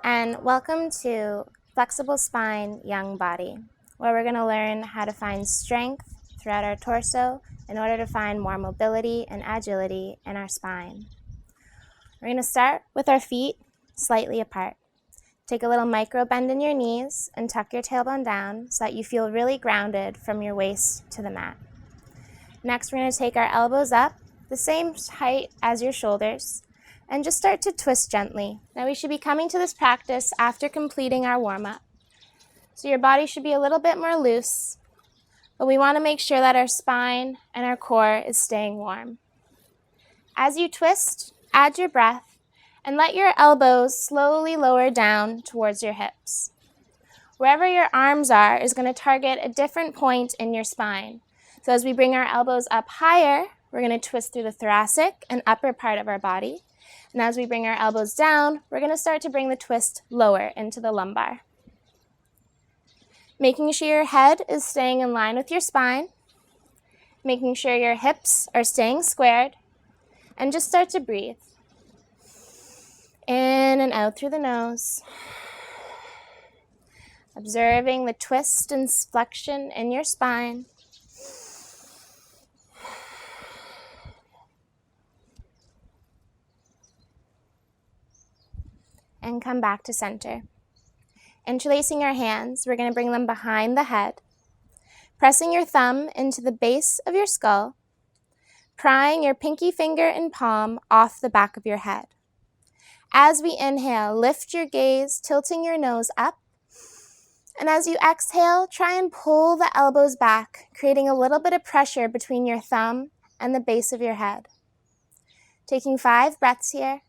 and welcome to Flexible Spine, Young Body, where we're going to learn how to find strength throughout our torso in order to find more mobility and agility in our spine. We're going to start with our feet slightly apart. Take a little micro bend in your knees and tuck your tailbone down so that you feel really grounded from your waist to the mat. Next, we're going to take our elbows up, the same height as your shoulders, and just start to twist gently. Now we should be coming to this practice after completing our warm-up. So your body should be a little bit more loose, but we want to make sure that our spine and our core is staying warm. As you twist, add your breath and let your elbows slowly lower down towards your hips. Wherever your arms are is going to target a different point in your spine. So as we bring our elbows up higher, we're going to twist through the thoracic and upper part of our body. And as we bring our elbows down, we're going to start to bring the twist lower into the lumbar. Making sure your head is staying in line with your spine, making sure your hips are staying squared, and just start to breathe. In and out through the nose. Observing the twist and flexion in your spine. And come back to center. Interlacing your hands, we're going to bring them behind the head, pressing your thumb into the base of your skull, prying your pinky finger and palm off the back of your head. As we inhale, lift your gaze, tilting your nose up, and as you exhale, try and pull the elbows back, creating a little bit of pressure between your thumb and the base of your head. Taking 5 breaths here.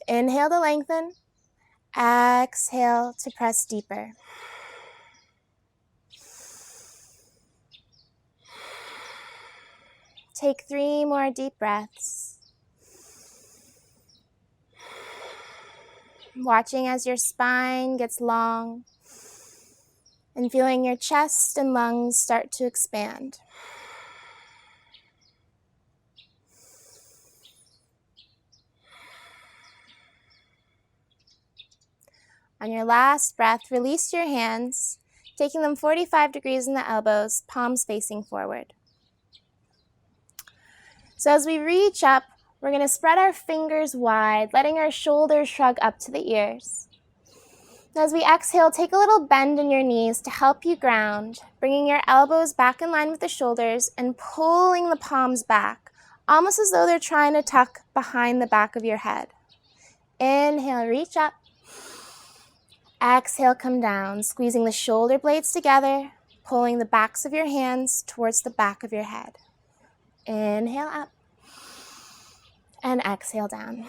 Inhale to lengthen. Exhale to press deeper. Take 3 more deep breaths. Watching as your spine gets long and feeling your chest and lungs start to expand. On your last breath, release your hands, taking them 45 degrees in the elbows, palms facing forward. So as we reach up, we're going to spread our fingers wide, letting our shoulders shrug up to the ears. As we exhale, take a little bend in your knees to help you ground, bringing your elbows back in line with the shoulders and pulling the palms back, almost as though they're trying to tuck behind the back of your head. Inhale, reach up. Exhale, come down, squeezing the shoulder blades together, pulling the backs of your hands towards the back of your head. Inhale up and exhale down.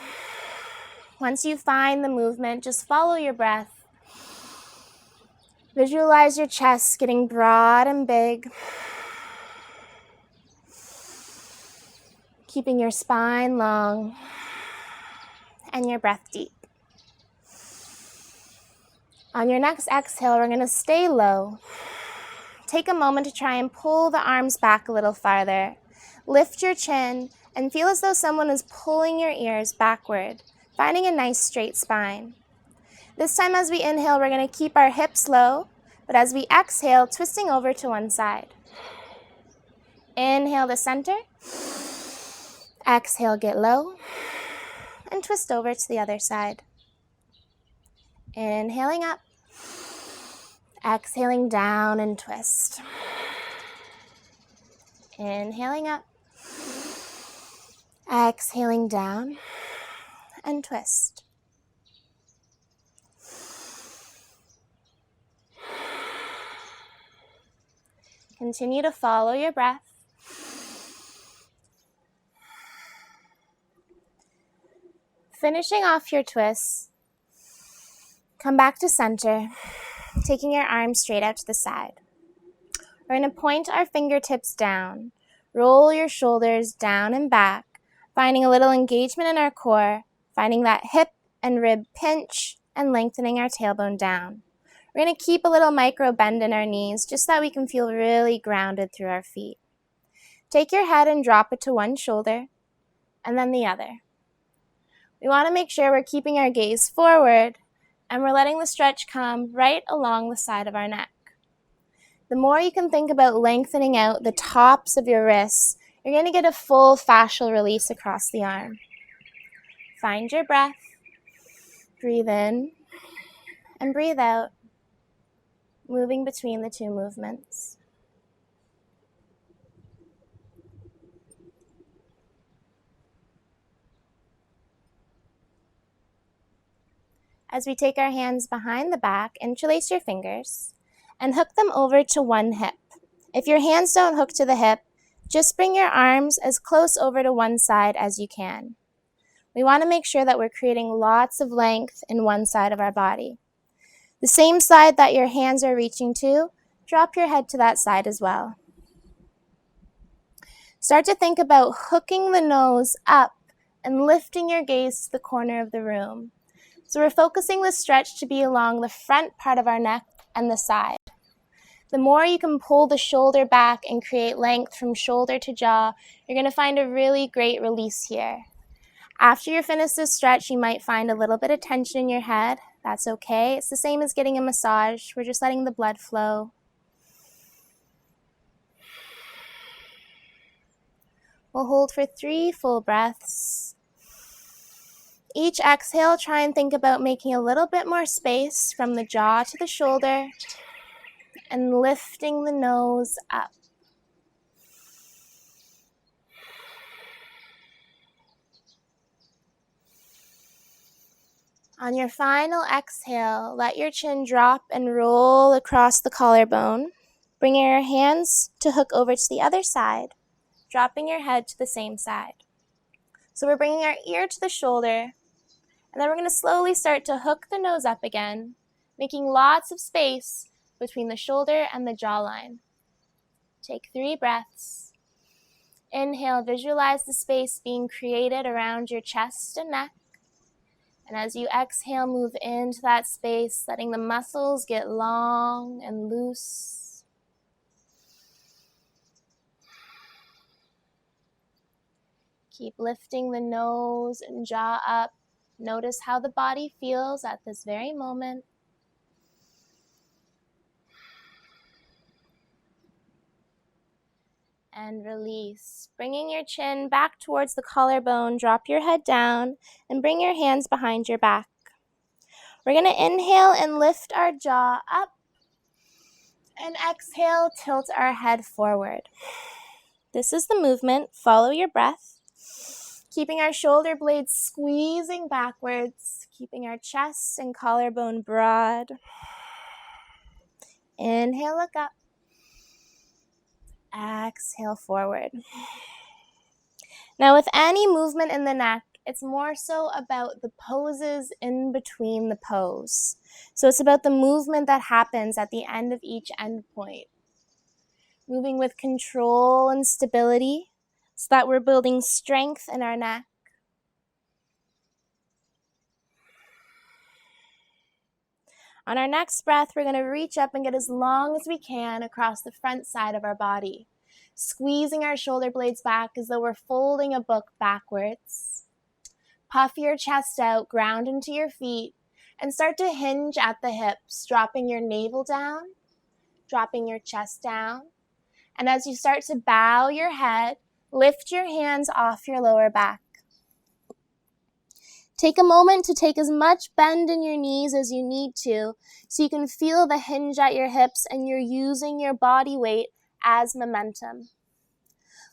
Once you find the movement, just follow your breath. Visualize your chest getting broad and big, keeping your spine long and your breath deep. On your next exhale, we're going to stay low. Take a moment to try and pull the arms back a little farther. Lift your chin and feel as though someone is pulling your ears backward, finding a nice straight spine. This time as we inhale, we're going to keep our hips low, but as we exhale, twisting over to one side. Inhale to center. Exhale, get low, and twist over to the other side. Inhaling up. Exhaling down and twist. Inhaling up. Exhaling down and twist. Continue to follow your breath. Finishing off your twists, come back to center, taking your arms straight out to the side. We're going to point our fingertips down, roll your shoulders down and back, finding a little engagement in our core, finding that hip and rib pinch, and lengthening our tailbone down. We're going to keep a little micro bend in our knees just so that we can feel really grounded through our feet. Take your head and drop it to one shoulder, and then the other. We want to make sure we're keeping our gaze forward, And we're letting the stretch come right along the side of our neck. The more you can think about lengthening out the tops of your wrists, you're going to get a full fascial release across the arm. Find your breath, breathe in, and breathe out, moving between the two movements. As we take our hands behind the back, interlace your fingers and hook them over to one hip. If your hands don't hook to the hip, just bring your arms as close over to one side as you can. We want to make sure that we're creating lots of length in one side of our body. The same side that your hands are reaching to, drop your head to that side as well. Start to think about hooking the nose up and lifting your gaze to the corner of the room. So we're focusing the stretch to be along the front part of our neck and the side. The more you can pull the shoulder back and create length from shoulder to jaw, you're going to find a really great release here. After you're finished this stretch, you might find a little bit of tension in your head. That's okay. It's the same as getting a massage. We're just letting the blood flow. We'll hold for 3 full breaths. Each exhale, try and think about making a little bit more space from the jaw to the shoulder and lifting the nose up. On your final exhale, let your chin drop and roll across the collarbone. Bring your hands to hook over to the other side, dropping your head to the same side. So we're bringing our ear to the shoulder, and then we're going to slowly start to hook the nose up again, making lots of space between the shoulder and the jawline. Take 3 breaths. Inhale, visualize the space being created around your chest and neck. And as you exhale, move into that space, letting the muscles get long and loose. Keep lifting the nose and jaw up. Notice how the body feels at this very moment. And release. Bringing your chin back towards the collarbone, drop your head down and bring your hands behind your back. We're going to inhale and lift our jaw up, and exhale, tilt our head forward. This is the movement. Follow your breath, keeping our shoulder blades squeezing backwards, keeping our chest and collarbone broad. Inhale, look up. Exhale, forward. Now, with any movement in the neck, it's more so about the poses in between the pose. So it's about the movement that happens at the end of each end point. Moving with control and stability so that we're building strength in our neck. On our next breath, we're going to reach up and get as long as we can across the front side of our body, squeezing our shoulder blades back as though we're folding a book backwards. Puff your chest out, ground into your feet, and start to hinge at the hips, dropping your navel down, dropping your chest down. And as you start to bow your head, lift your hands off your lower back. Take a moment to take as much bend in your knees as you need to so you can feel the hinge at your hips and you're using your body weight as momentum.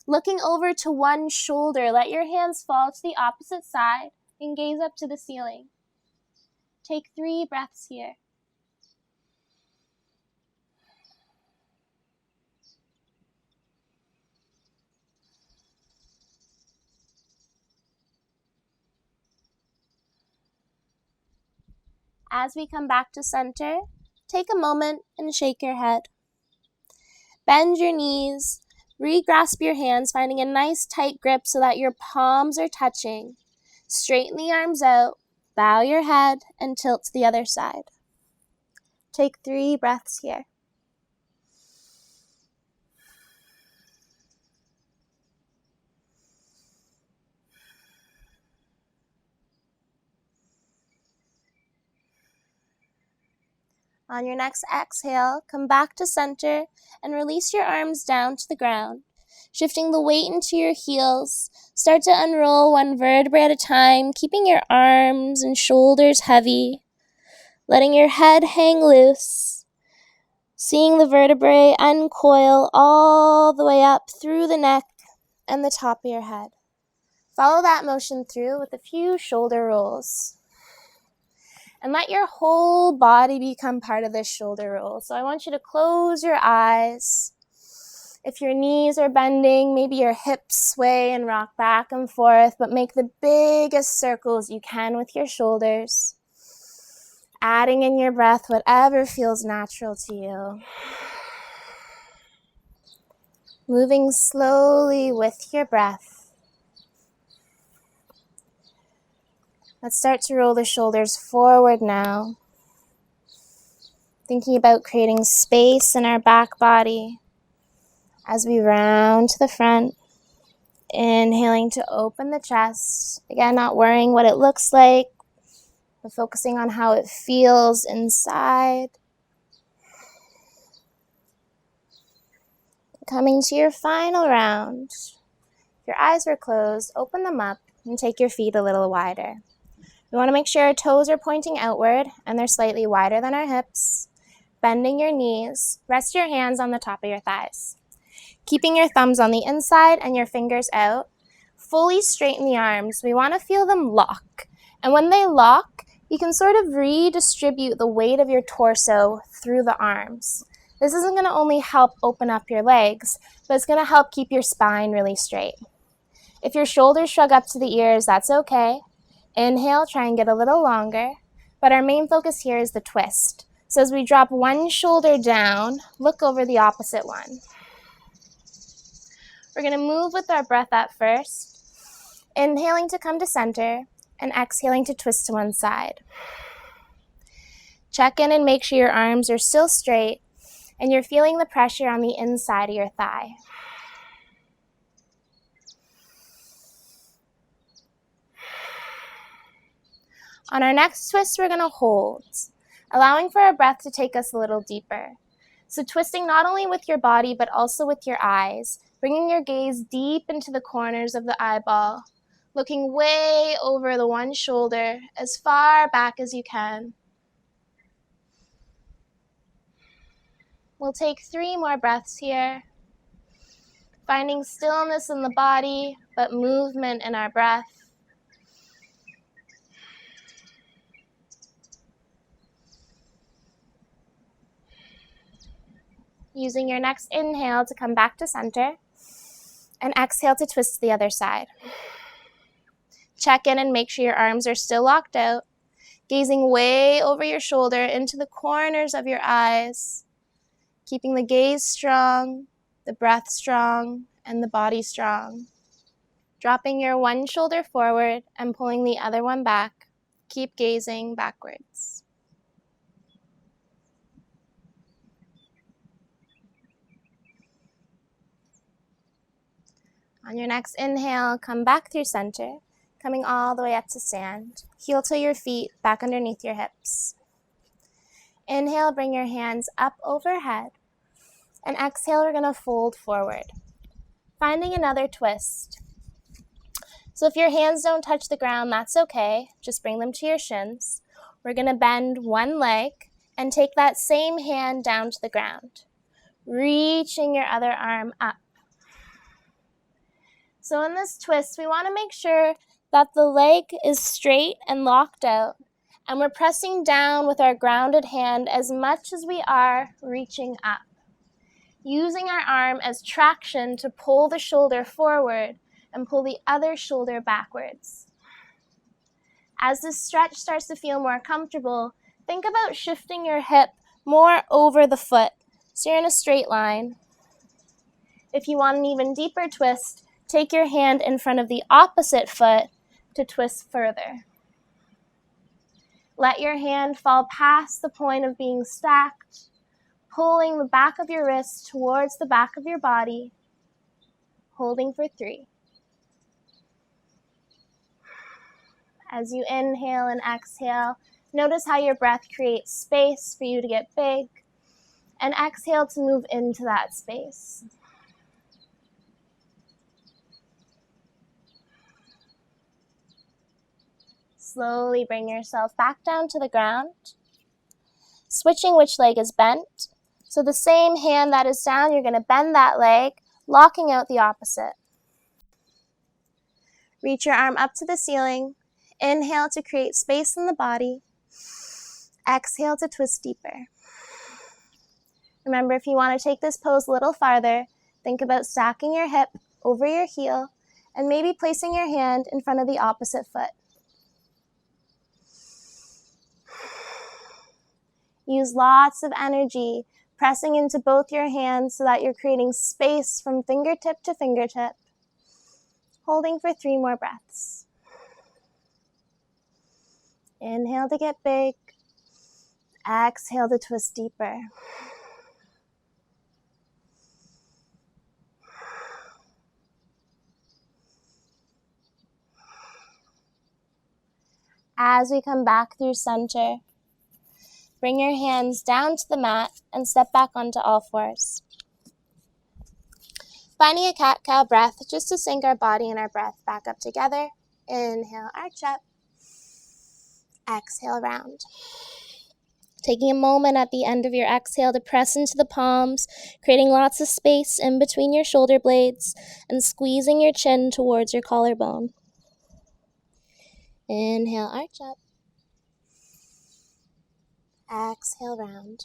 Looking over to one shoulder, let your hands fall to the opposite side and gaze up to the ceiling. Take 3 breaths here. As we come back to center, take a moment and shake your head. Bend your knees, re-grasp your hands, finding a nice tight grip so that your palms are touching. Straighten the arms out, bow your head, and tilt to the other side. Take 3 breaths here. On your next exhale, come back to center and release your arms down to the ground. Shifting the weight into your heels, start to unroll one vertebra at a time, keeping your arms and shoulders heavy, letting your head hang loose, seeing the vertebrae uncoil all the way up through the neck and the top of your head. Follow that motion through with a few shoulder rolls. And let your whole body become part of this shoulder roll. So I want you to close your eyes. If your knees are bending, maybe your hips sway and rock back and forth, but make the biggest circles you can with your shoulders. Adding in your breath whatever feels natural to you. Moving slowly with your breath. Let's start to roll the shoulders forward now. Thinking about creating space in our back body as we round to the front. Inhaling to open the chest. Again, not worrying what it looks like, but focusing on how it feels inside. Coming to your final round. If your eyes were closed, open them up and take your feet a little wider. We want to make sure our toes are pointing outward and they're slightly wider than our hips. Bending your knees, rest your hands on the top of your thighs. Keeping your thumbs on the inside and your fingers out. Fully straighten the arms. We want to feel them lock. And when they lock, you can sort of redistribute the weight of your torso through the arms. This isn't going to only help open up your legs, but it's going to help keep your spine really straight. If your shoulders shrug up to the ears, that's okay. Inhale, try and get a little longer. But our main focus here is the twist. So as we drop one shoulder down, look over the opposite one. We're going to move with our breath at first. Inhaling to come to center and exhaling to twist to one side. Check in and make sure your arms are still straight and you're feeling the pressure on the inside of your thigh. On our next twist, we're going to hold, allowing for our breath to take us a little deeper. So twisting not only with your body, but also with your eyes, bringing your gaze deep into the corners of the eyeball, looking way over the one shoulder, as far back as you can. We'll take 3 more breaths here, finding stillness in the body, but movement in our breath. Using your next inhale to come back to center, and exhale to twist to the other side. Check in and make sure your arms are still locked out, gazing way over your shoulder into the corners of your eyes, keeping the gaze strong, the breath strong, and the body strong. Dropping your one shoulder forward and pulling the other one back. Keep gazing backwards. On your next inhale, come back through center, coming all the way up to stand. Heel to your feet, back underneath your hips. Inhale, bring your hands up overhead. And exhale, we're going to fold forward. Finding another twist. So if your hands don't touch the ground, that's okay. Just bring them to your shins. We're going to bend one leg and take that same hand down to the ground, reaching your other arm up. So in this twist, we want to make sure that the leg is straight and locked out, and we're pressing down with our grounded hand as much as we are reaching up, using our arm as traction to pull the shoulder forward and pull the other shoulder backwards. As this stretch starts to feel more comfortable, think about shifting your hip more over the foot, so you're in a straight line. If you want an even deeper twist, take your hand in front of the opposite foot to twist further. Let your hand fall past the point of being stacked, pulling the back of your wrist towards the back of your body, holding for 3. As you inhale and exhale, Notice how your breath creates space for you to get big, and exhale to move into that space. Slowly bring yourself back down to the ground, switching which leg is bent. So the same hand that is down, you're going to bend that leg, locking out the opposite. Reach your arm up to the ceiling. Inhale to create space in the body. Exhale to twist deeper. Remember, if you want to take this pose a little farther, think about stacking your hip over your heel and maybe placing your hand in front of the opposite foot. Use lots of energy, pressing into both your hands so that you're creating space from fingertip to fingertip. Holding for 3 more breaths. Inhale to get big. Exhale to twist deeper. As we come back through center, bring your hands down to the mat and step back onto all fours. Finding a cat-cow breath just to sync our body and our breath back up together. Inhale, arch up. Exhale, round. Taking a moment at the end of your exhale to press into the palms, creating lots of space in between your shoulder blades and squeezing your chin towards your collarbone. Inhale, arch up. Exhale, round.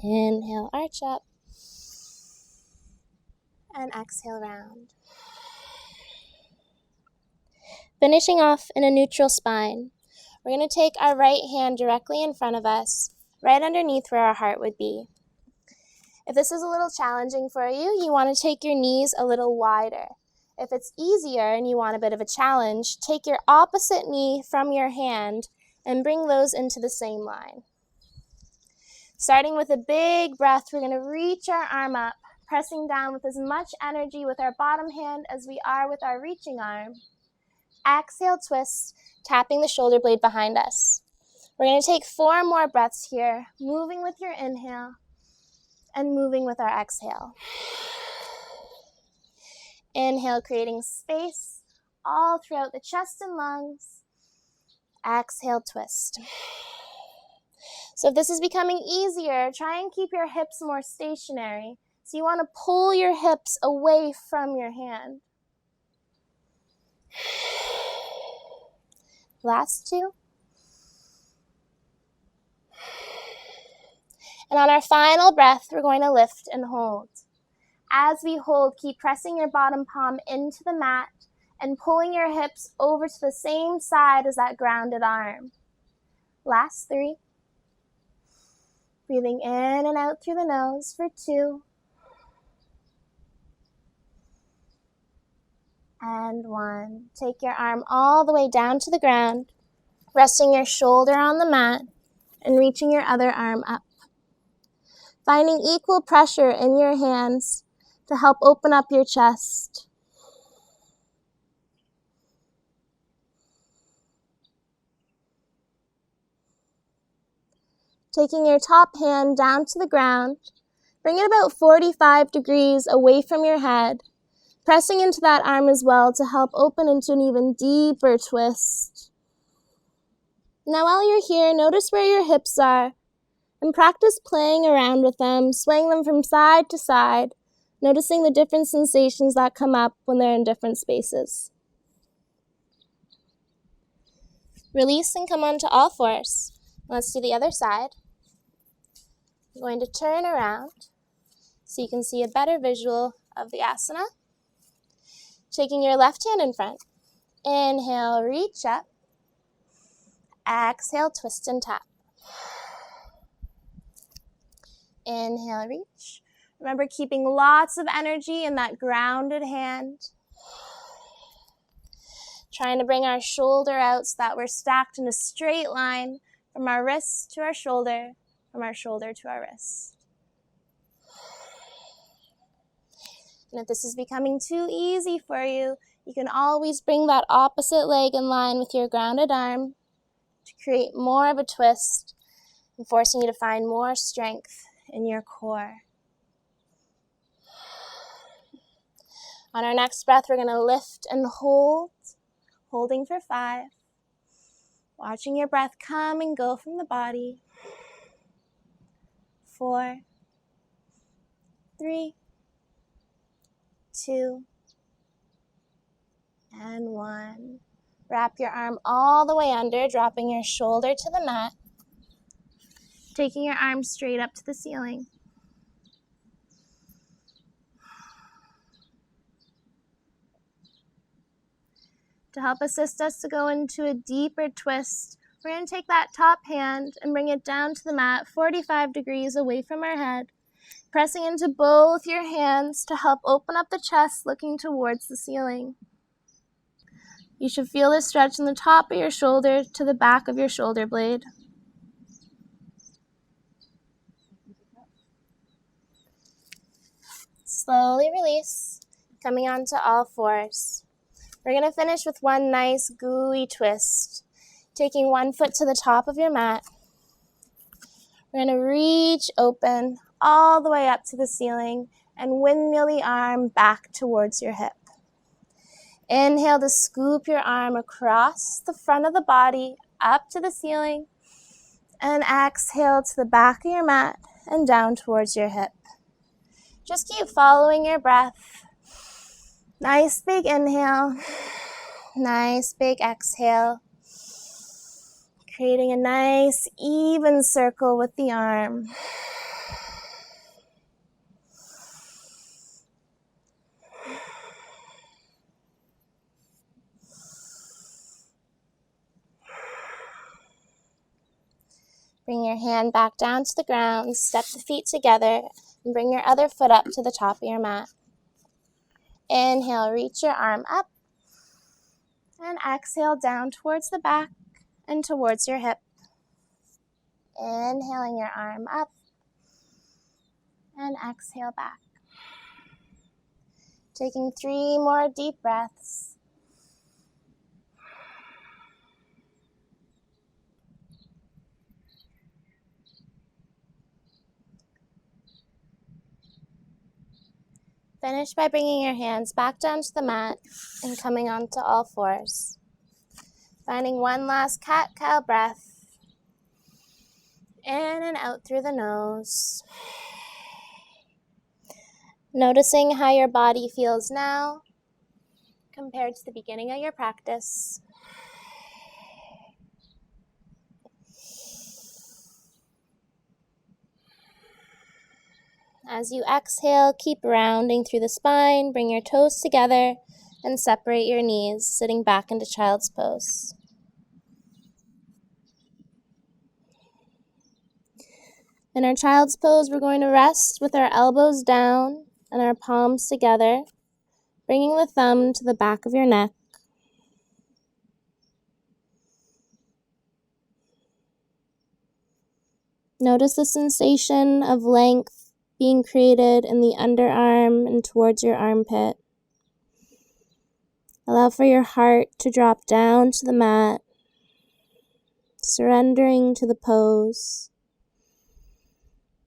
Inhale, arch up. And exhale, round. Finishing off in a neutral spine, we're going to take our right hand directly in front of us, right underneath where our heart would be. If this is a little challenging for you, you want to take your knees a little wider. If it's easier and you want a bit of a challenge, take your opposite knee from your hand and bring those into the same line. Starting with a big breath, we're going to reach our arm up, pressing down with as much energy with our bottom hand as we are with our reaching arm. Exhale, twist, tapping the shoulder blade behind us. We're going to take 4 more breaths here, moving with your inhale and moving with our exhale. Inhale, creating space all throughout the chest and lungs. Exhale, twist. So if this is becoming easier, try and keep your hips more stationary. So you want to pull your hips away from your hand. Last 2. And on our final breath, we're going to lift and hold. As we hold, keep pressing your bottom palm into the mat and pulling your hips over to the same side as that grounded arm. Last 3. Breathing in and out through the nose for 2. And 1. Take your arm all the way down to the ground, resting your shoulder on the mat and reaching your other arm up. Finding equal pressure in your hands to help open up your chest. Taking your top hand down to the ground, bring it about 45 degrees away from your head, pressing into that arm as well to help open into an even deeper twist. Now while you're here, notice where your hips are and practice playing around with them, swaying them from side to side, noticing the different sensations that come up when they're in different spaces. Release and come onto all fours. Let's do the other side. I'm going to turn around so you can see a better visual of the asana. Taking your left hand in front. Inhale, reach up. Exhale, twist and tap. Inhale, reach. Remember, keeping lots of energy in that grounded hand. Trying to bring our shoulder out so that we're stacked in a straight line from our wrist to our shoulder, from our shoulder to our wrist. And if this is becoming too easy for you, You can always bring that opposite leg in line with your grounded arm to create more of a twist and forcing you to find more strength in your core. On our next breath, we're going to lift and hold, holding for 5. Watching your breath come and go from the body. 4, 3, 2, and 1. Wrap your arm all the way under, dropping your shoulder to the mat, taking your arm straight up to the ceiling. To help assist us to go into a deeper twist, we're going to take that top hand and bring it down to the mat 45 degrees away from our head, pressing into both your hands to help open up the chest, looking towards the ceiling. You should feel this stretch in the top of your shoulder to the back of your shoulder blade. Slowly release, coming onto all fours. We're going to finish with one nice gooey twist. Taking one foot to the top of your mat. We're going to reach open all the way up to the ceiling and windmill the arm back towards your hip. Inhale to scoop your arm across the front of the body up to the ceiling. And exhale to the back of your mat and down towards your hip. Just keep following your breath. Nice big inhale. Nice big exhale. Creating a nice even circle with the arm. Bring your hand back down to the ground, step the feet together, and bring your other foot up to the top of your mat. Inhale, reach your arm up, and exhale down towards the back and towards your hip. Inhaling your arm up, and exhale back. Taking 3 more deep breaths. Finish by bringing your hands back down to the mat and coming onto all fours. Finding one last cat-cow breath. In and out through the nose. Noticing how your body feels now compared to the beginning of your practice. As you exhale, keep rounding through the spine, bring your toes together, and separate your knees, sitting back into child's pose. In our child's pose, we're going to rest with our elbows down and our palms together, bringing the thumb to the back of your neck. Notice the sensation of length being created in the underarm and towards your armpit. Allow for your heart to drop down to the mat, surrendering to the pose.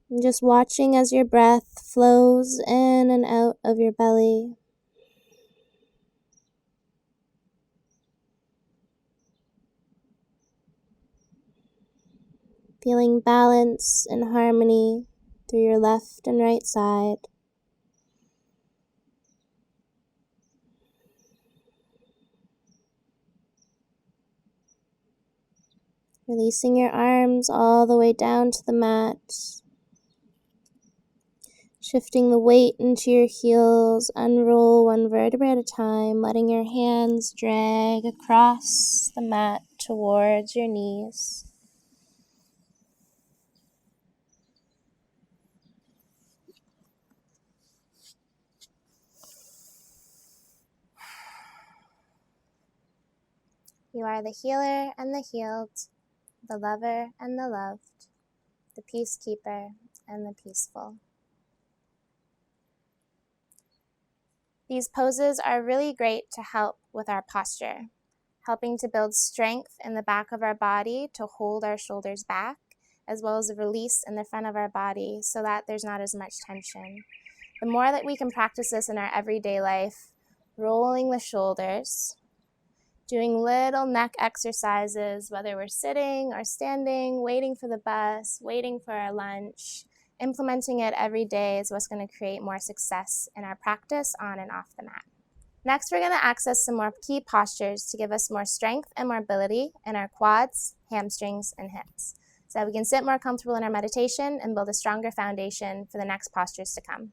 And just watching as your breath flows in and out of your belly. Feeling balance and harmony through your left and right side. Releasing your arms all the way down to the mat. Shifting the weight into your heels, unroll one vertebra at a time, letting your hands drag across the mat towards your knees. You are the healer and the healed, the lover and the loved, the peacekeeper and the peaceful. These poses are really great to help with our posture, helping to build strength in the back of our body to hold our shoulders back, as well as a release in the front of our body so that there's not as much tension. The more that we can practice this in our everyday life, rolling the shoulders, doing little neck exercises, whether we're sitting or standing, waiting for the bus, waiting for our lunch, implementing it every day is what's going to create more success in our practice on and off the mat. Next, we're going to access some more key postures to give us more strength and mobility in our quads, hamstrings, and hips, so that we can sit more comfortable in our meditation and build a stronger foundation for the next postures to come.